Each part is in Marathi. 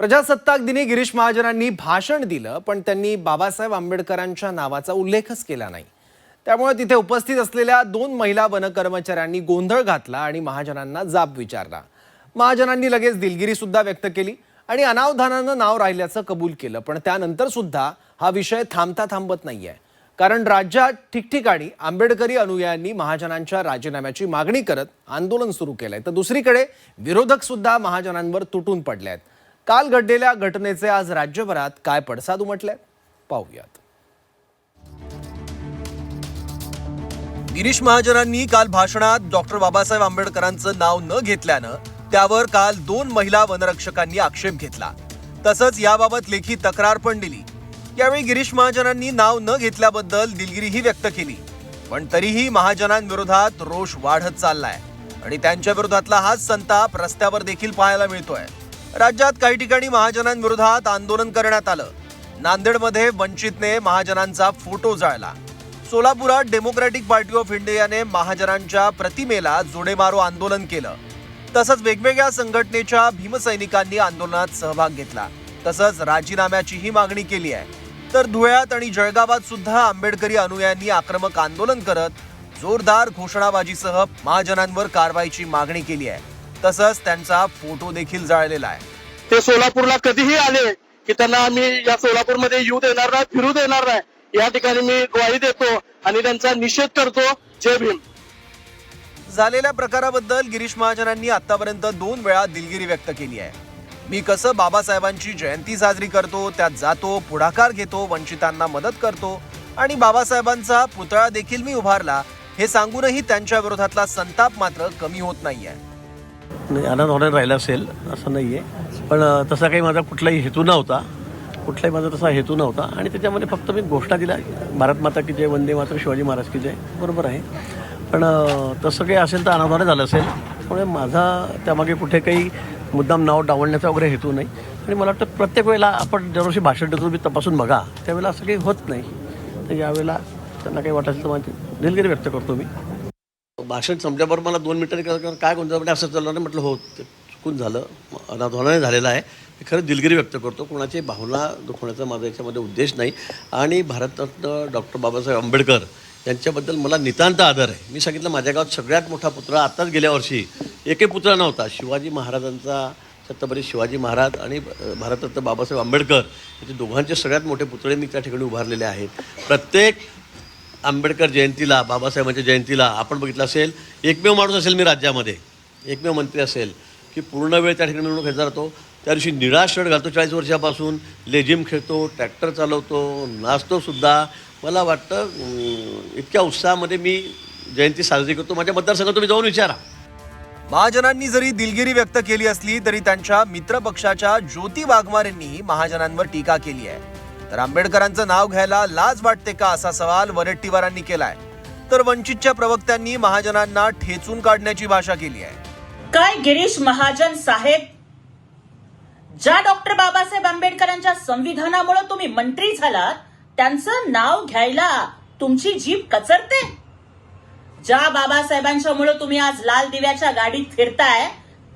प्रजासत्ताक दिनी गिरीश महाजनांनी भाषण दिलं, पण त्यांनी बाबासाहेब आंबेडकरांच्या नावाचा उल्लेखच केला नाही. त्यामुळे तिथे उपस्थित असलेल्या 2 महिला वनकर्मचाऱ्यांनी गोंधळ घातला आणि महाजनांना जाब विचारला. महाजनांनी लगेच दिलगिरी सुद्धा व्यक्त केली आणि अनावधानानं नाव राहिल्याचं कबूल केलं. पण त्यानंतर सुद्धा हा विषय थांबता थांबत नाहीये, कारण राज्यात ठिकठिकाणी आंबेडकरी अनुयायांनी महाजनांच्या राजीनाम्याची मागणी करत आंदोलन सुरू केलंय. तर दुसरीकडे विरोधक सुद्धा महाजनांवर तुटून पडले आहेत. काल घडलेल्या घटनेचे आज राज्यभरात काय पडसाद उमटले पाहूयात. गिरीश महाजनांनी काल भाषणात डॉक्टर बाबासाहेब आंबेडकरांचं नाव न घेतल्यानं त्यावर काल 2 महिला वनरक्षकांनी आक्षेप घेतला. तसंच याबाबत लेखी तक्रार पण दिली. यावेळी गिरीश महाजनांनी नाव न घेतल्याबद्दल दिलगिरीही व्यक्त केली. पण तरीही महाजनांविरोधात रोष वाढत चाललाय आणि त्यांच्या विरोधातला हाच संताप रस्त्यावर देखील पाहायला मिळतोय. राज्यात काही ठिकाणी महाजनांविरोधात आंदोलन करण्यात आलं. नांदेडमध्ये वंचितने महाजनांचा फोटो जाळला. सोलापुरात डेमोक्रॅटिक पार्टी ऑफ इंडियाने महाजनांच्या प्रतिमेला जोडे मारो आंदोलन केलं. तसंच वेगवेगळ्या संघटनेच्या भीमसैनिकांनी आंदोलनात सहभाग घेतला. तसंच राजीनाम्याचीही मागणी केली आहे. तर धुळ्यात आणि जळगावात सुद्धा आंबेडकरी अनुयायांनी आक्रमक आंदोलन करत जोरदार घोषणाबाजीसह महाजनांवर कारवाईची मागणी केली आहे. तसंच त्यांचा फोटो देखील जाळलेला आहे. ते सोलापूरला कधीही आले की त्यांना आम्ही या सोलापूरमध्ये येऊ देणार नाही, फिरू देणार नाही, या ठिकाणी मी ग्वाही देतो आणि त्यांचा निषेध करतो. जय भीम. झालेल्या प्रकाराबद्दल गिरीश महाजनांनी आतापर्यंत 2 वेळा दिलगिरी व्यक्त केली आहे. मी कसं बाबासाहेबांची जयंती साजरी करतो, त्यात जातो, पुढाकार घेतो, वंचितांना मदत करतो आणि बाबासाहेबांचा पुतळा देखील मी उभारला, हे सांगूनही त्यांच्या विरोधातला संताप मात्र कमी होत नाहीये. नाही, अनावधानाने राहिला असेल असं नाही आहे, पण तसा काही माझा कुठलाही हेतू नव्हता. कुठलाही माझा तसा हेतू नव्हता आणि त्याच्यामध्ये फक्त मी घोषणा दिला, भारत माता की जय, वंदे मातरम, शिवाजी महाराज की जय. बरोबर आहे, पण तसं काही असेल तर अनावधानाने झालं असेल. त्यामुळे माझा त्यामागे कुठे काही मुद्दाम नाव डावलण्याचा वगैरे हेतू नाही. आणि मला वाटतं प्रत्येक वेळेला आपण दरवर्षी भाषण देतो, मी तपासून बघा, त्यावेळेला असं काही होत नाही. तर यावेळेला त्यांना काही वाटायचं तर माझी दिलगिरी व्यक्त करतो मी. भाषण संपल्याबरोबर मला 2 मिनिटं काय गोंधळ म्हणजे असं चाललं नाही. म्हटलं हो, ते चुकून झालं, अनावधानाने झालेलं आहे. मी खरं दिलगिरी व्यक्त करतो. कोणाची भावना दुखवण्याचा माझा याच्यामध्ये उद्देश नाही. आणि भारतरत्न डॉक्टर बाबासाहेब आंबेडकर यांच्याबद्दल मला नितांत आदर आहे. मी सांगितलं, माझ्या गावात सगळ्यात मोठा पुतळा आत्ताच गेल्या वर्षी एकही पुतळा नव्हता. शिवाजी महाराजांचा, छत्रपती शिवाजी महाराज आणि भारतरत्न बाबासाहेब आंबेडकर याचे दोघांचे सगळ्यात मोठे पुतळे मी त्या ठिकाणी उभारलेले आहेत. प्रत्येक आंबेडकर जयंतीला, बाबासाहेबांच्या जयंतीला आपण बघितलं असेल, एकमेव माणूस असेल मी राज्यामध्ये, एकमेव मंत्री असेल की पूर्ण वेळ त्या ठिकाणी मिळून घेतला जातो. त्या दिवशी निळा शर्ट घालतो, 40 वर्षापासून लेझिम खेळतो, ट्रॅक्टर चालवतो, नाचतोसुद्धा. मला वाटतं इतक्या उत्साहामध्ये मी जयंती साजरी करतो. माझ्या मतदारसंघात तुम्ही जाऊन विचारा. महाजनांनी जरी दिलगिरी व्यक्त केली असली तरी त्यांच्या मित्रपक्षाच्या ज्योती वाघमारेंनीही महाजनांवर टीका केली आहे. तर आंबेडकरांचं नाव घ्यायला लाज वाटते का, असा सवाल वरट्टीवारांनी केलाय. तर वंचितच्या प्रवक्त्यांनी महाजनांना ठेचून काढण्याची भाषा केली आहे. काय गिरीश महाजन साहेब, ज्या डॉक्टर बाबासाहेब आंबेडकरांच्या संविधानामुळे तुम्ही मंत्री झालात, त्यांचं नाव घ्यायला तुमची जीभ कचरते? ज्या बाबासाहेबांच्यामुळे तुम्ही आज लाल दिव्याच्या गाडीत फिरताय,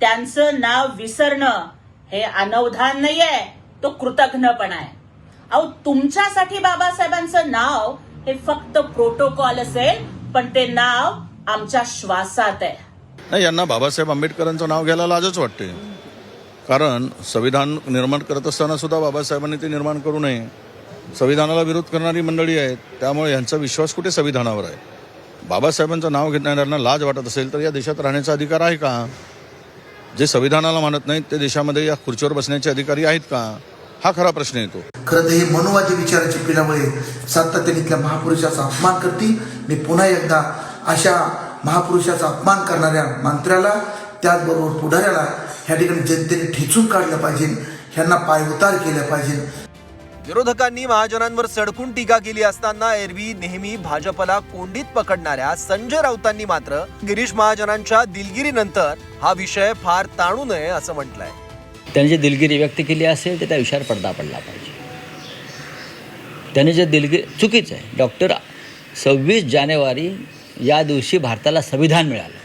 त्यांचं नाव विसरणं हे अनवधान नाहीये, तो कृतज्ञपणा आहे. अहो, तुमच्यासाठी बाबासाहेबांचं नाव हे फक्त प्रोटोकॉल असेल, पण ते नाव आमच्या श्वासात आहे. नाही, यांना बाबासाहेब आंबेडकरांचं नाव घ्यायला लाजच वाटते. कारण संविधान निर्माण करत असताना सुद्धा बाबासाहेबांनी ते निर्माण करू नये. संविधानाला विरोध करणारी मंडळी आहेत, त्यामुळे यांचा विश्वास कुठे संविधानावर आहे. बाबासाहेबांचं नाव घेणाऱ्यांना लाज वाटत असेल तर या देशात राहण्याचा अधिकार आहे का? जे संविधानाला मानत नाहीत ते देशामध्ये या खुर्चीवर बसण्याचे अधिकारी आहेत का? हा खरा प्रश्न येतो. खरं तर हे मनोवादी विचाराची पिढ्यामुळे सातत्याने इथल्या महापुरुषाचा अपमान करते. मी पुन्हा एकदा अशा महापुरुषाचा अपमान करणाऱ्या मंत्र्याला, त्याचबरोबर पुढाऱ्याला ह्या ठिकाणी जनतेने ठेचून काढलं पाहिजे, ह्यांना पायउतार केलं पाहिजे. विरोधकांनी महाजनांवर सडकून टीका केली असताना एरवी नेहमी भाजपला कोंडीत पकडणाऱ्या संजय राऊतांनी मात्र गिरीश महाजनांच्या दिलगिरीनंतर हा विषय फार ताणू नये असं म्हटलंय. त्यांनी जे दिलगिरी व्यक्त केली असेल तर त्या विषयावर पडदा पडला पाहिजे. त्याने जे दिलगिरी चुकीचं आहे. डॉक्टर 26 जानेवारी या दिवशी भारताला संविधान मिळालं,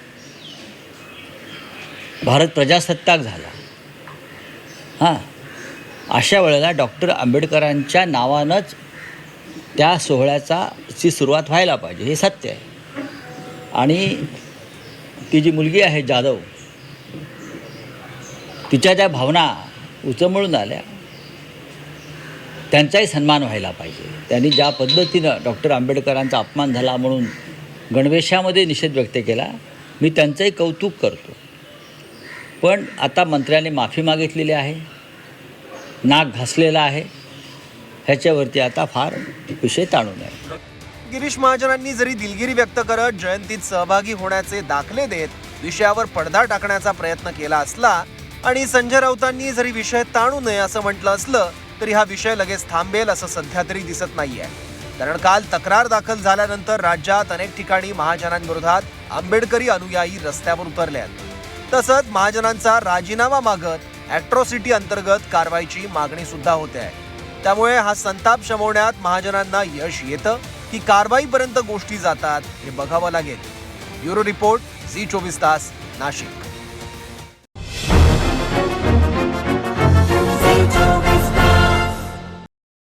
भारत प्रजासत्ताक झाला. हां, अशा वेळेला डॉक्टर आंबेडकरांच्या नावानंच त्या सोहळ्याची सुरुवात व्हायला पाहिजे, हे सत्य आहे. आणि ती जी मुलगी आहे जाधव, तिच्या त्या भावना उचमळून आल्या, त्यांचाही सन्मान व्हायला पाहिजे. त्यांनी ज्या पद्धतीनं डॉक्टर आंबेडकरांचा अपमान झाला म्हणून गणवेशामध्ये निषेध व्यक्त केला, मी त्यांचंही कौतुक करतो. पण आता मंत्र्यांनी माफी मागितलेली आहे, नाक घासलेला आहे, ह्याच्यावरती आता फार विषय ताणू नये. गिरीश महाजनांनी जरी दिलगिरी व्यक्त करत जयंतीत सहभागी होण्याचे दाखले देत विषयावर पडदा टाकण्याचा प्रयत्न केला असला आणि संजय राऊतांनी जरी विषय ताणू नये असं म्हटलं असलं तरी हा विषय लगेच थांबेल असं सध्या तरी दिसत नाहीये. कारण काल तक्रार दाखल झाल्यानंतर राज्यात अनेक ठिकाणी महाजनांविरोधात आंबेडकरी अनुयायी रस्त्यावर उतरले आहेत. तसंच महाजनांचा राजीनामा मागत अॅट्रॉसिटी अंतर्गत कारवाईची मागणी सुद्धा होते आहे. त्यामुळे हा संताप शमवण्यात महाजनांना यश येतं की कारवाईपर्यंत गोष्टी जातात हे बघावं लागेल. ब्युरो रिपोर्ट, झी 24 तास, नाशिक.